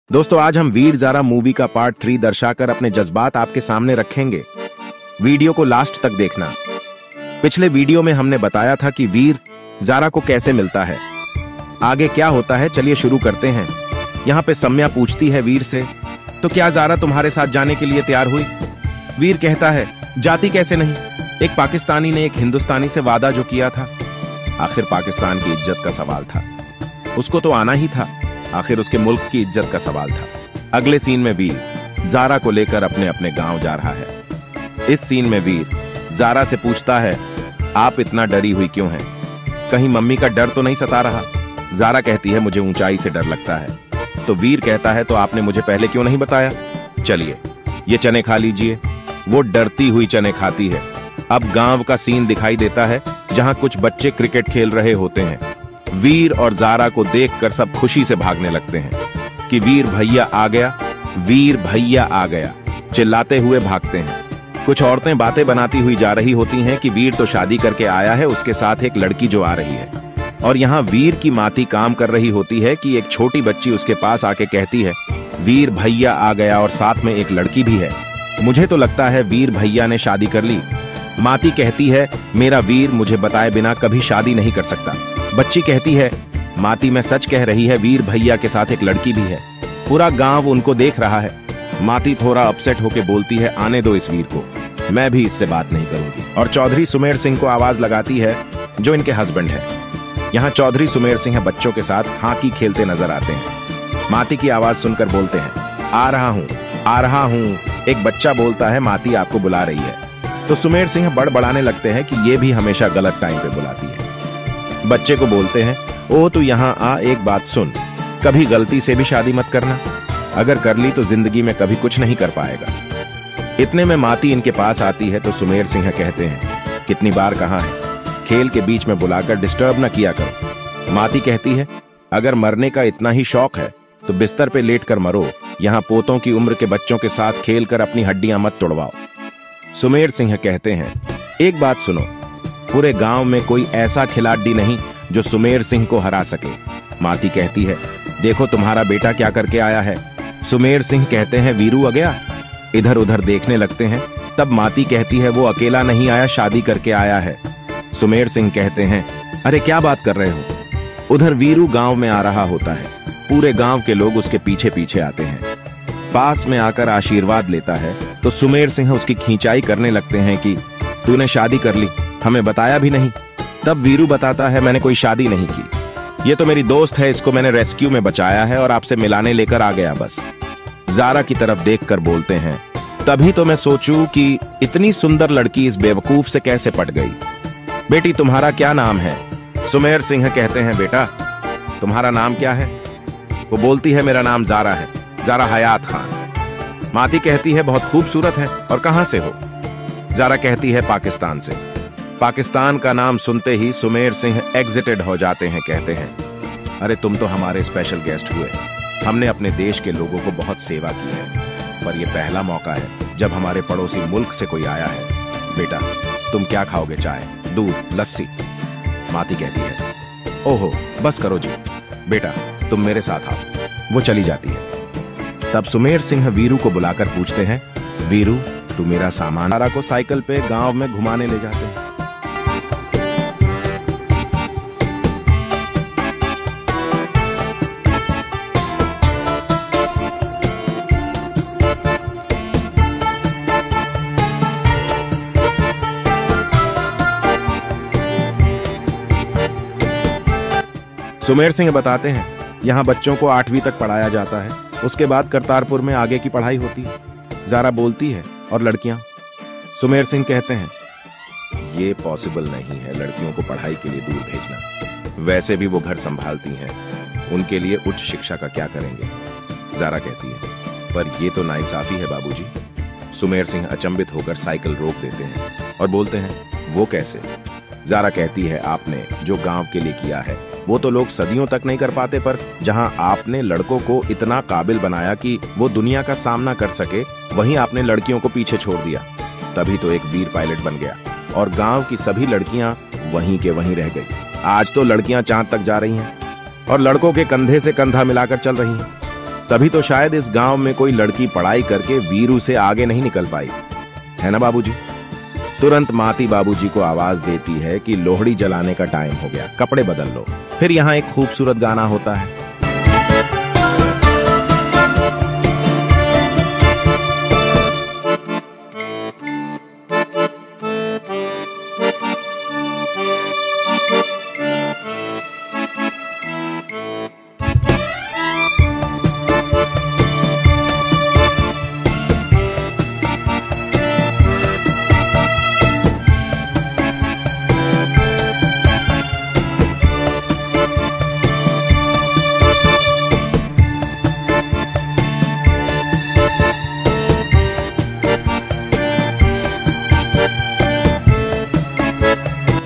दोस्तों आज हम वीर ज़ारा मूवी का पार्ट 3 दर्शाकर अपने जज्बात आपके सामने रखेंगे। वीडियो को लास्ट तक देखना। पिछले वीडियो में हमने बताया था कि वीर ज़ारा को कैसे मिलता है, आगे क्या होता है। चलिए शुरू करते हैं। यहाँ पे सम्या पूछती है वीर से, तो क्या ज़ारा तुम्हारे साथ जाने के लिए तैयार हुई? वीर कहता है, जाती कैसे नहीं, एक पाकिस्तानी ने एक हिंदुस्तानी से वादा जो किया था। आखिर पाकिस्तान की इज्जत का सवाल था, उसको तो आना ही था। आखिर उसके मुल्क की इज्जत का सवाल था। अगले सीन में वीर ज़ारा को लेकर अपने अपने गांव जा रहा है। इस सीन में वीर ज़ारा से पूछता है, आप इतना डरी हुई क्यों हैं? कहीं मम्मी का डर तो नहीं सता रहा? ज़ारा कहती है, मुझे ऊंचाई से डर लगता है। तो वीर कहता है, तो आपने मुझे पहले क्यों नहीं बताया? चलिए ये चने खा लीजिए। वो डरती हुई चने खाती है। अब गांव का सीन दिखाई देता है जहां कुछ बच्चे क्रिकेट खेल रहे होते हैं। वीर और ज़ारा को देखकर सब खुशी से भागने लगते हैं कि वीर भैया आ गया, वीर भैया आ गया, चिल्लाते हुए भागते हैं। कुछ औरतें बातें बनाती हुई जा रही होती हैं कि वीर तो शादी करके आया है, उसके साथ एक लड़की जो आ रही है। और यहाँ वीर की माती काम कर रही होती है कि एक छोटी बच्ची उसके पास आके कहती है, वीर भैया आ गया और साथ में एक लड़की भी है। मुझे तो लगता है वीर भैया ने शादी कर ली। माती कहती है, मेरा वीर मुझे बताए बिना कभी शादी नहीं कर सकता। बच्ची कहती है, माती में सच कह रही है, वीर भैया के साथ एक लड़की भी है। पूरा गांव उनको देख रहा है। माती थोड़ा अपसेट होके बोलती है, आने दो इस वीर को, मैं भी इससे बात नहीं करूंगी। और चौधरी सुमेर सिंह को आवाज लगाती है जो इनके हस्बैंड है। यहाँ चौधरी सुमेर सिंह बच्चों के साथ हॉकी खेलते नजर आते हैं। माती की आवाज सुनकर बोलते हैं, आ रहा हूँ, आ रहा हूँ। एक बच्चा बोलता है, माती आपको बुला रही है। तो सुमेर सिंह बड़बड़ाने लगते हैं कि ये भी हमेशा गलत टाइम पे बुलाती है। बच्चे को बोलते हैं, ओ तू यहाँ आ, एक बात सुन, कभी गलती से भी शादी मत करना। अगर कर ली तो जिंदगी में कभी कुछ नहीं कर पाएगा। इतने में माती इनके पास आती है तो सुमेर सिंह कहते हैं, कितनी बार कहा है, खेल के बीच में बुलाकर डिस्टर्ब न किया करो। माती कहती है, अगर मरने का इतना ही शौक है तो बिस्तर पे लेट कर मरो, यहाँ पोतों की उम्र के बच्चों के साथ खेल कर अपनी हड्डियां मत तोड़वाओ। सुमेर सिंह कहते हैं, एक बात सुनो, पूरे गांव में कोई ऐसा खिलाड़ी नहीं जो सुमेर सिंह को हरा सके। माती कहती है, देखो तुम्हारा बेटा क्या करके आया है। सुमेर सिंह कहते हैं, वीरू आ गया। इधर उधर देखने लगते हैं। तब माती कहती है, वो अकेला नहीं आया, शादी करके आया है। सुमेर सिंह कहते हैं, अरे क्या बात कर रहे हो? उधर वीरू गांव में आ रहा होता है। पूरे गांव के लोग उसके पीछे पीछे आते हैं। पास में आकर आशीर्वाद लेता है तो सुमेर सिंह उसकी खींचाई करने लगते हैं कि तूने शादी कर ली, हमें बताया भी नहीं। तब वीरू बताता है, मैंने कोई शादी नहीं की, ये तो मेरी दोस्त है, इसको मैंने रेस्क्यू में बचाया है और आपसे मिलाने लेकर आ गया बस। ज़ारा की तरफ देखकर बोलते हैं, तभी तो मैं सोचूं कि इतनी सुंदर लड़की इस बेवकूफ से कैसे पट गई। बेटी तुम्हारा क्या नाम है? सुमेर सिंह कहते हैं, बेटा तुम्हारा नाम क्या है? वो बोलती है, मेरा नाम ज़ारा है, ज़ारा हयात खान। माती कहती है, बहुत खूबसूरत है, और कहां से हो? ज़ारा कहती है, पाकिस्तान से। पाकिस्तान का नाम सुनते ही सुमेर सिंह एग्जिटेड हो जाते हैं। कहते हैं, अरे तुम तो हमारे स्पेशल गेस्ट हुए, हमने अपने देश के लोगों को बहुत सेवा की है, पर यह पहला मौका है जब हमारे पड़ोसी मुल्क से कोई आया है। बेटा तुम क्या खाओगे, चाय, दूध, लस्सी? माती कहती है, ओहो बस करो जी, बेटा तुम मेरे साथ आओ। वो चली जाती है। तब सुमेर सिंह वीरू को बुलाकर पूछते हैं, वीरू तू मेरा सामान। ज़ारा को साइकिल पे गांव में घुमाने ले जाते हैं। सुमेर सिंह बताते हैं, यहाँ बच्चों को 8वीं तक पढ़ाया जाता है, उसके बाद करतारपुर में आगे की पढ़ाई होती है। ज़ारा बोलती है, और लड़कियां? सुमेर सिंह कहते हैं, ये पॉसिबल नहीं है लड़कियों को पढ़ाई के लिए दूर भेजना, वैसे भी वो घर संभालती हैं, उनके लिए उच्च शिक्षा का क्या करेंगे? ज़ारा कहती है, पर ये तो नाइंसाफी है बाबूजी। सुमेर सिंह अचंभित होकर साइकिल रोक देते हैं और बोलते हैं, वो कैसे? ज़ारा कहती है, आपने जो गांव के लिए किया है वो तो लोग सदियों तक नहीं कर पाते, पर जहां आपने लड़कों को इतना काबिल बनाया कि वो दुनिया का सामना कर सके, वहीं आपने लड़कियों को पीछे छोड़ दिया। तभी तो एक वीर पायलट बन गया और गांव की सभी लड़कियां वहीं के वहीं रह गई। आज तो लड़कियां चांद तक जा रही हैं और लड़कों के कंधे से कंधा मिलाकर चल रही हैं। तभी तो शायद इस गांव में कोई लड़की पढ़ाई करके वीरू से आगे नहीं निकल पाई, है ना बाबूजी? तुरंत माती बाबूजी को आवाज देती है कि लोहड़ी जलाने का टाइम हो गया, कपड़े बदल लो। फिर यहाँ एक खूबसूरत गाना होता है।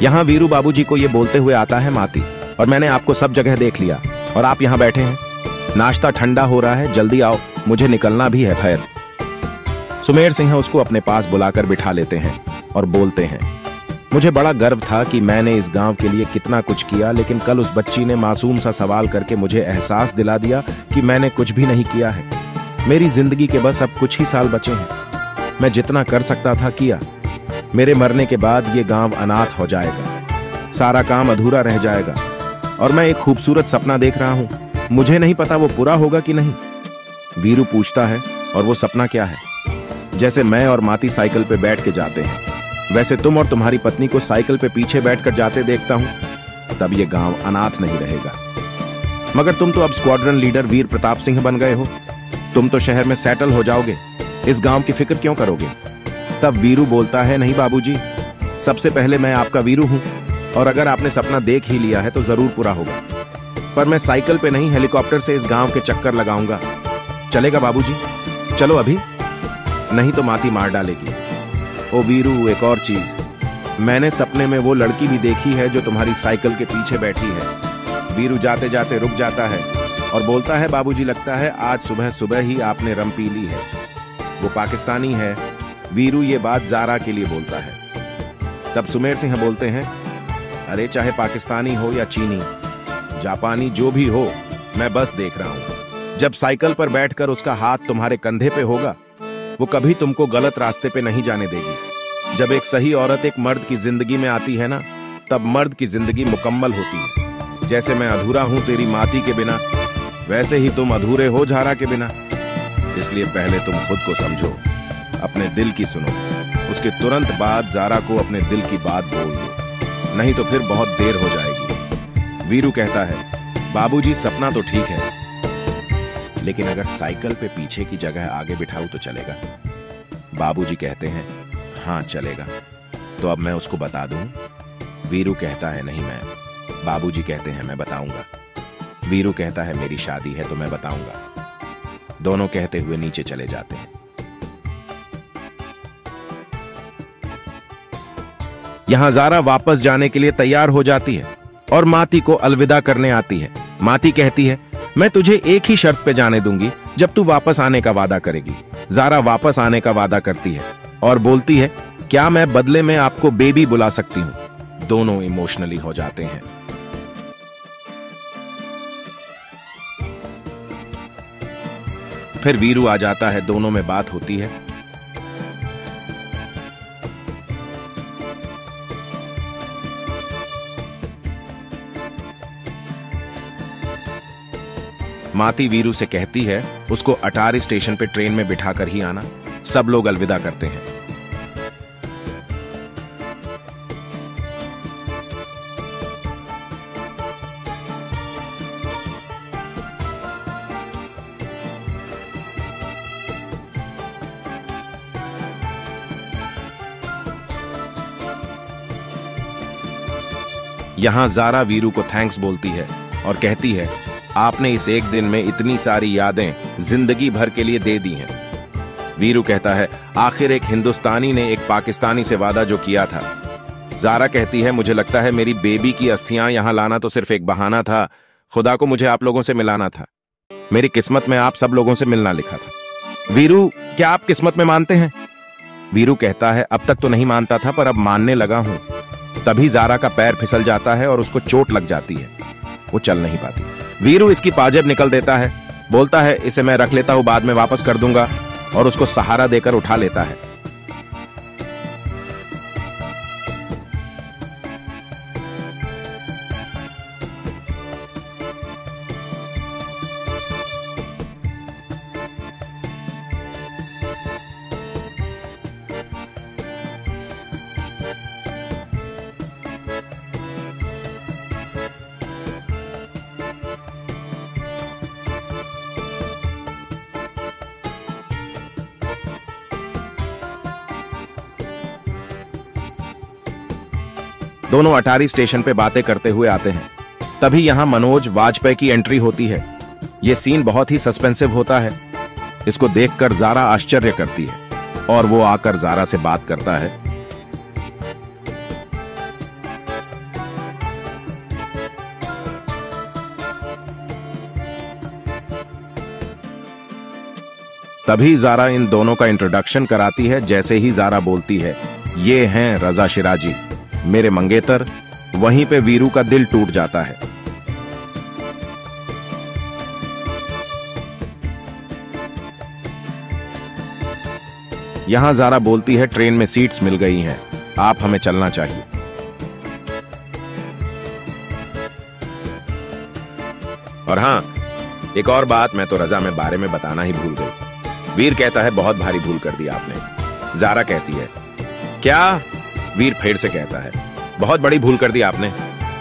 यहाँ वीरू बाबूजी को ये बोलते हुए आता है माती, और मैंने आपको सब जगह देख लिया और आप यहाँ बैठे हैं। नाश्ता ठंडा हो रहा है, जल्दी आओ, मुझे निकलना भी है। खैर, सुमेर सिंह उसको अपने पास बुलाकर बिठा लेते हैं और बोलते हैं, मुझे बड़ा गर्व था कि मैंने इस गांव के लिए कितना कुछ किया, लेकिन कल उस बच्ची ने मासूम सा सवाल करके मुझे एहसास दिला दिया कि मैंने कुछ भी नहीं किया है। मेरी जिंदगी के बस अब कुछ ही साल बचे हैं। मैं जितना कर सकता था किया। मेरे मरने के बाद ये गांव अनाथ हो जाएगा, सारा काम अधूरा रह जाएगा, और मैं एक खूबसूरत सपना देख रहा हूं। मुझे नहीं पता वो पूरा होगा कि नहीं। वीरू पूछता है, और वो सपना क्या है? जैसे मैं और माती साइकिल पे बैठ के जाते हैं, वैसे तुम और तुम्हारी पत्नी को साइकिल पे पीछे बैठकर जाते देखता हूं, तब ये गांव अनाथ नहीं रहेगा। मगर तुम तो अब स्क्वाड्रन लीडर वीर प्रताप सिंह बन गए हो, तुम तो शहर में सेटल हो जाओगे, इस गांव की फिक्र क्यों करोगे? तब वीरू बोलता है, नहीं बाबूजी, सबसे पहले मैं आपका वीरू हूं, और अगर आपने सपना देख ही लिया है तो जरूर पूरा होगा। पर मैं साइकिल पे नहीं, हेलीकॉप्टर से इस गांव के चक्कर लगाऊंगा। चलेगा बाबूजी? चलो अभी, नहीं तो माती मार डालेगी। ओ वीरू, एक और चीज, मैंने सपने में वो लड़की भी देखी है जो तुम्हारी साइकिल के पीछे बैठी है। वीरू जाते जाते रुक जाता है और बोलता है, बाबूजी, लगता है आज सुबह सुबह ही आपने रम पी ली है। वो पाकिस्तानी है। वीरू ये बात जारा के लिए बोलता है। तब सुमेर सिंह बोलते हैं, अरे चाहे पाकिस्तानी हो या चीनी, जापानी, जो भी हो, मैं बस देख रहा हूं। जब साइकिल पर बैठकर उसका हाथ तुम्हारे कंधे पे होगा, वो कभी तुमको गलत रास्ते पे नहीं जाने देगी। जब एक सही औरत एक मर्द की जिंदगी में आती है ना, तब मर्द की जिंदगी मुकम्मल होती है। जैसे मैं अधूरा हूं तेरी माती के बिना, वैसे ही तुम अधूरे हो झारा के बिना। इसलिए पहले तुम खुद को समझो, अपने दिल की सुनो, उसके तुरंत बाद जारा को अपने दिल की बात बोल दो, नहीं तो फिर बहुत देर हो जाएगी। वीरू कहता है, बाबूजी, सपना तो ठीक है, लेकिन अगर साइकिल पे पीछे की जगह आगे बिठाऊं तो चलेगा? बाबूजी कहते हैं, हाँ चलेगा। तो अब मैं उसको बता दूं? वीरू कहता है, नहीं मैं। बाबूजी कहते हैं, मैं बताऊंगा। वीरू कहता है, मेरी शादी है तो मैं बताऊंगा। दोनों कहते हुए नीचे चले जाते हैं। यहां जारा वापस जाने के लिए तैयार हो जाती है और माती को अलविदा करने आती है। माती कहती है, मैं तुझे एक ही शर्त पे जाने दूंगी, जब तू वापस आने का वादा करेगी। जारा वापस आने का वादा करती है और बोलती है, क्या मैं बदले में आपको बेबी बुला सकती हूं? दोनों इमोशनली हो जाते हैं। फिर वीरू आ जाता है, दोनों में बात होती है। माती वीरू से कहती है, उसको अटारी स्टेशन पे ट्रेन में बिठाकर ही आना। सब लोग अलविदा करते हैं। यहां जारा वीरू को थैंक्स बोलती है और कहती है, आपने इस एक दिन में इतनी सारी यादें जिंदगी भर के लिए दे दी हैं। वीरू कहता है, आखिर एक हिंदुस्तानी ने एक पाकिस्तानी से वादा जो किया था। जारा कहती है, मुझे लगता है मेरी बेबी की अस्थियां यहां लाना तो सिर्फ एक बहाना था। खुदा को मुझे आप लोगों से मिलाना था। मेरी किस्मत में आप सब लोगों से मिलना लिखा था। वीरू, क्या आप किस्मत में मानते हैं? वीरू कहता है, अब तक तो नहीं मानता था, पर अब मानने लगा हूं। तभी जारा का पैर फिसल जाता है और उसको चोट लग जाती है। वो चल नहीं पाती। वीरू इसकी पाजेब निकल देता है, बोलता है इसे मैं रख लेता हूं, बाद में वापस कर दूंगा, और उसको सहारा देकर उठा लेता है। दोनों अटारी स्टेशन पे बातें करते हुए आते हैं। तभी यहां मनोज वाजपेयी की एंट्री होती है। यह सीन बहुत ही सस्पेंसिव होता है। इसको देखकर ज़ारा आश्चर्य करती है और वो आकर ज़ारा से बात करता है। तभी ज़ारा इन दोनों का इंट्रोडक्शन कराती है। जैसे ही ज़ारा बोलती है, ये हैं रजा शिराजी, मेरे मंगेतर, वहीं पे वीरू का दिल टूट जाता है। यहां ज़ारा बोलती है ट्रेन में सीट्स मिल गई हैं, आप हमें चलना चाहिए। और हां, एक और बात मैं तो रजा में बारे में बताना ही भूल गई। वीर कहता है बहुत भारी भूल कर दी आपने। ज़ारा कहती है क्या? वीर फिर से कहता है बहुत बड़ी भूल कर दी आपने।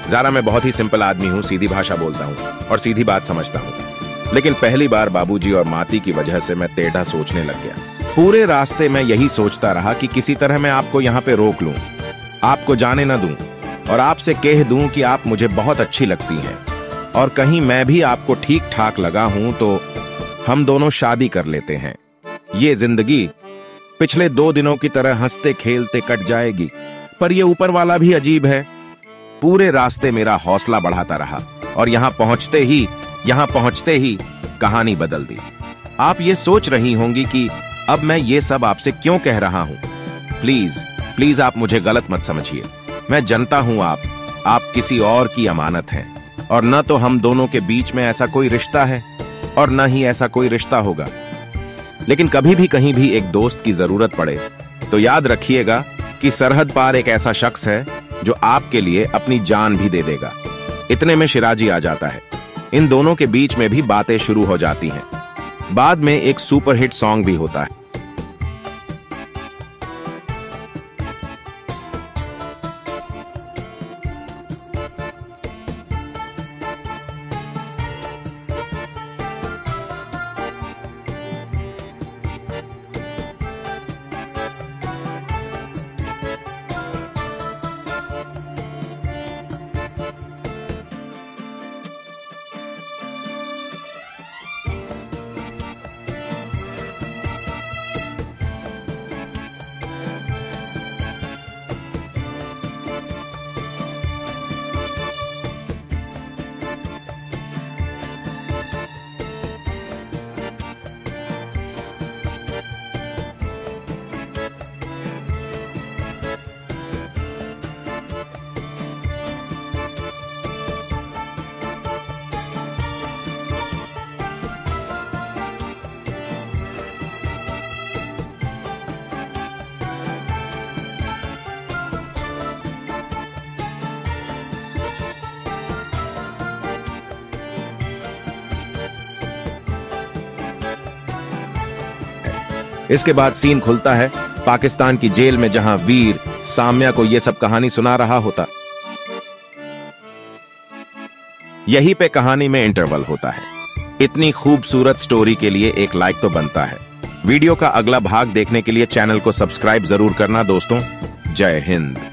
ज़ारा मैं बहुत ही सिंपल आदमी हूं, सीधी भाषा बोलता हूं और सीधी बात समझता हूं, लेकिन पहली बार बाबूजी और माती की वजह से मैं टेढ़ा सोचने लग गया। पूरे रास्ते मैं यही सोचता रहा कि किसी तरह मैं आपको यहां पे रोक लूं, आपको जाने न दूं और आपसे कह दूं कि आप मुझे बहुत अच्छी लगती हैं और कहीं मैं भी आपको ठीक ठाक लगा हूं तो हम दोनों शादी कर लेते हैं। ये जिंदगी पिछले 2 दिनों की तरह हंसते खेलते कट जाएगी। पर ये ऊपर वाला भी अजीब है। पूरे रास्ते मेरा हौसला बढ़ाता रहा और यहां पहुंचते ही कहानी बदल दी। आप ये सोच रही होंगी कि अब मैं ये सब आपसे क्यों कह रहा हूं। प्लीज आप मुझे गलत मत समझिए। मैं जानता हूं आप किसी और की अमानत हैं और न तो हम दोनों के बीच में ऐसा कोई रिश्ता है और न ही ऐसा कोई रिश्ता होगा। लेकिन कभी भी कहीं भी एक दोस्त की जरूरत पड़े तो याद रखिएगा कि सरहद पार एक ऐसा शख्स है जो आपके लिए अपनी जान भी दे देगा। इतने में शिराजी आ जाता है। इन दोनों के बीच में भी बातें शुरू हो जाती हैं। बाद में एक सुपरहिट सॉन्ग भी होता है। इसके बाद सीन खुलता है पाकिस्तान की जेल में, जहां वीर साम्या को यह सब कहानी सुना रहा होता। यहीं पे कहानी में इंटरवल होता है। इतनी खूबसूरत स्टोरी के लिए एक लाइक तो बनता है। वीडियो का अगला भाग देखने के लिए चैनल को सब्सक्राइब जरूर करना दोस्तों। जय हिंद।